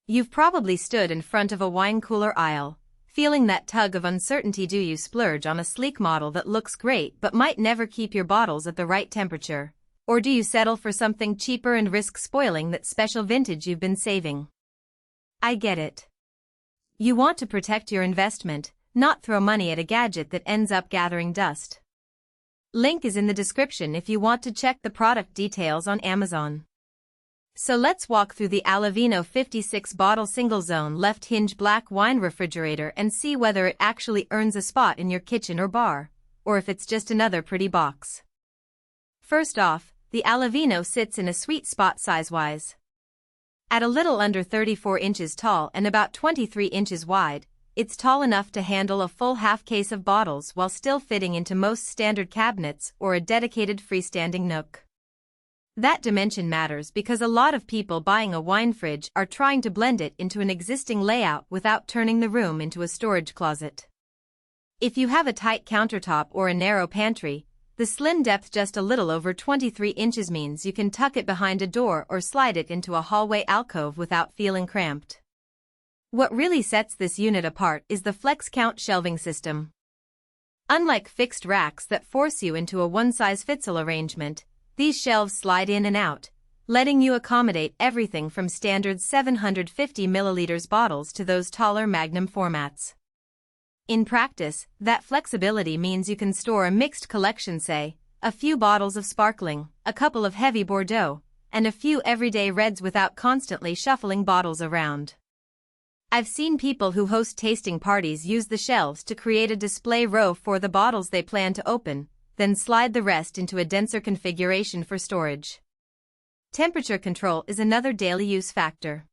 You've probably stood in front of a wine cooler aisle, feeling that tug of uncertainty. Do you splurge on a sleek model that looks great but might never keep your bottles at the right temperature? Or do you settle for something cheaper and risk spoiling that special vintage you've been saving? I get it. You want to protect your investment, not throw money at a gadget that ends up gathering dust. Link is in the description if you want to check the product details on Amazon. So let's walk through the Allavino 56-bottle single-zone left hinge black wine refrigerator and see whether it actually earns a spot in your kitchen or bar, or if it's just another pretty box. First off, the Allavino sits in a sweet spot size-wise. At a little under 34 inches tall and about 23 inches wide, it's tall enough to handle a full half case of bottles while still fitting into most standard cabinets or a dedicated freestanding nook. That dimension matters because a lot of people buying a wine fridge are trying to blend it into an existing layout without turning the room into a storage closet. If you have a tight countertop or a narrow pantry, the slim depth just a little over 23 inches means you can tuck it behind a door or slide it into a hallway alcove without feeling cramped. What really sets this unit apart is the flex count shelving system. Unlike fixed racks that force you into a one-size-fits-all arrangement, these shelves slide in and out, letting you accommodate everything from standard 750 milliliters bottles to those taller Magnum formats. In practice, that flexibility means you can store a mixed collection, say, a few bottles of sparkling, a couple of heavy Bordeaux, and a few everyday reds without constantly shuffling bottles around. I've seen people who host tasting parties use the shelves to create a display row for the bottles they plan to open, then slide the rest into a denser configuration for storage. Temperature control is another daily use factor.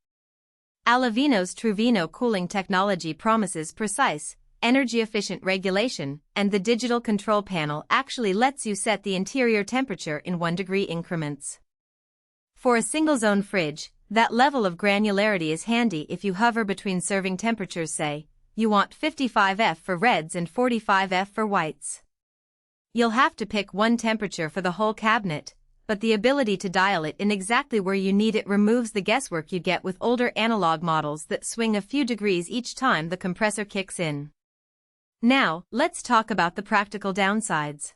Allavino's Truvino cooling technology promises precise, energy-efficient regulation, and the digital control panel actually lets you set the interior temperature in 1-degree increments. For a single-zone fridge, that level of granularity is handy if you hover between serving temperatures. Say, you want 55°F for reds and 45°F for whites. You'll have to pick one temperature for the whole cabinet, but the ability to dial it in exactly where you need it removes the guesswork you get with older analog models that swing a few degrees each time the compressor kicks in. Now, let's talk about the practical downsides.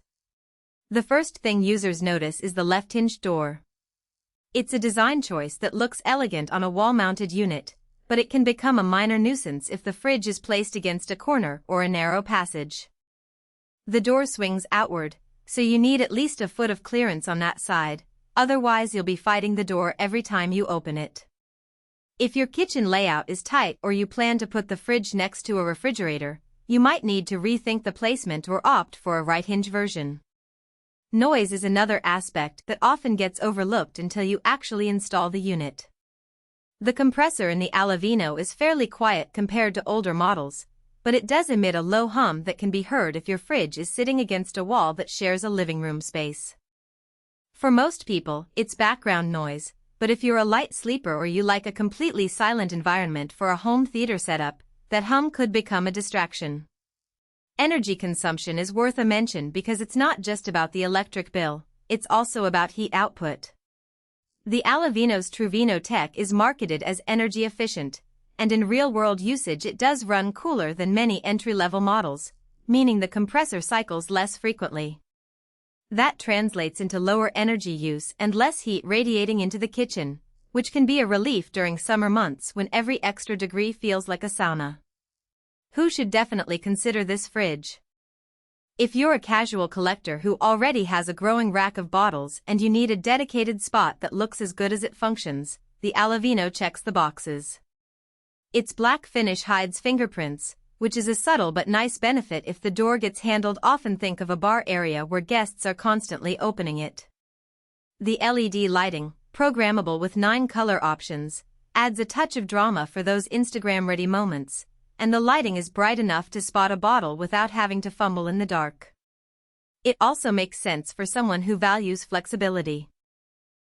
The first thing users notice is the left-hinged door. It's a design choice that looks elegant on a wall-mounted unit, but it can become a minor nuisance if the fridge is placed against a corner or a narrow passage. The door swings outward, so you need at least a foot of clearance on that side, otherwise you'll be fighting the door every time you open it. If your kitchen layout is tight or you plan to put the fridge next to a refrigerator, you might need to rethink the placement or opt for a right hinge version. Noise is another aspect that often gets overlooked until you actually install the unit. The compressor in the Allavino is fairly quiet compared to older models, but it does emit a low hum that can be heard if your fridge is sitting against a wall that shares a living room space. For most people, it's background noise, but if you're a light sleeper or you like a completely silent environment for a home theater setup, that hum could become a distraction. Energy consumption is worth a mention because it's not just about the electric bill, it's also about heat output. The Allavino's Truvino tech is marketed as energy efficient, and in real-world usage it does run cooler than many entry-level models, meaning the compressor cycles less frequently. That translates into lower energy use and less heat radiating into the kitchen, which can be a relief during summer months when every extra degree feels like a sauna. Who should definitely consider this fridge? If you're a casual collector who already has a growing rack of bottles and you need a dedicated spot that looks as good as it functions, the Allavino checks the boxes. Its black finish hides fingerprints, which is a subtle but nice benefit if the door gets handled. Often think of a bar area where guests are constantly opening it. The LED lighting, programmable with 9 color options, adds a touch of drama for those Instagram-ready moments, and the lighting is bright enough to spot a bottle without having to fumble in the dark. It also makes sense for someone who values flexibility.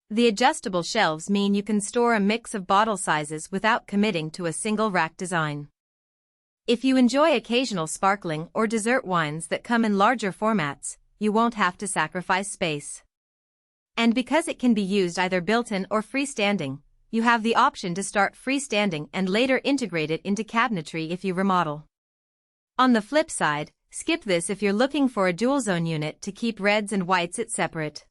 The adjustable shelves mean you can store a mix of bottle sizes without committing to a single rack design. If you enjoy occasional sparkling or dessert wines that come in larger formats, you won't have to sacrifice space. And because it can be used either built-in or freestanding, you have the option to start freestanding and later integrate it into cabinetry if you remodel. On the flip side, skip this if you're looking for a dual-zone unit to keep reds and whites separate.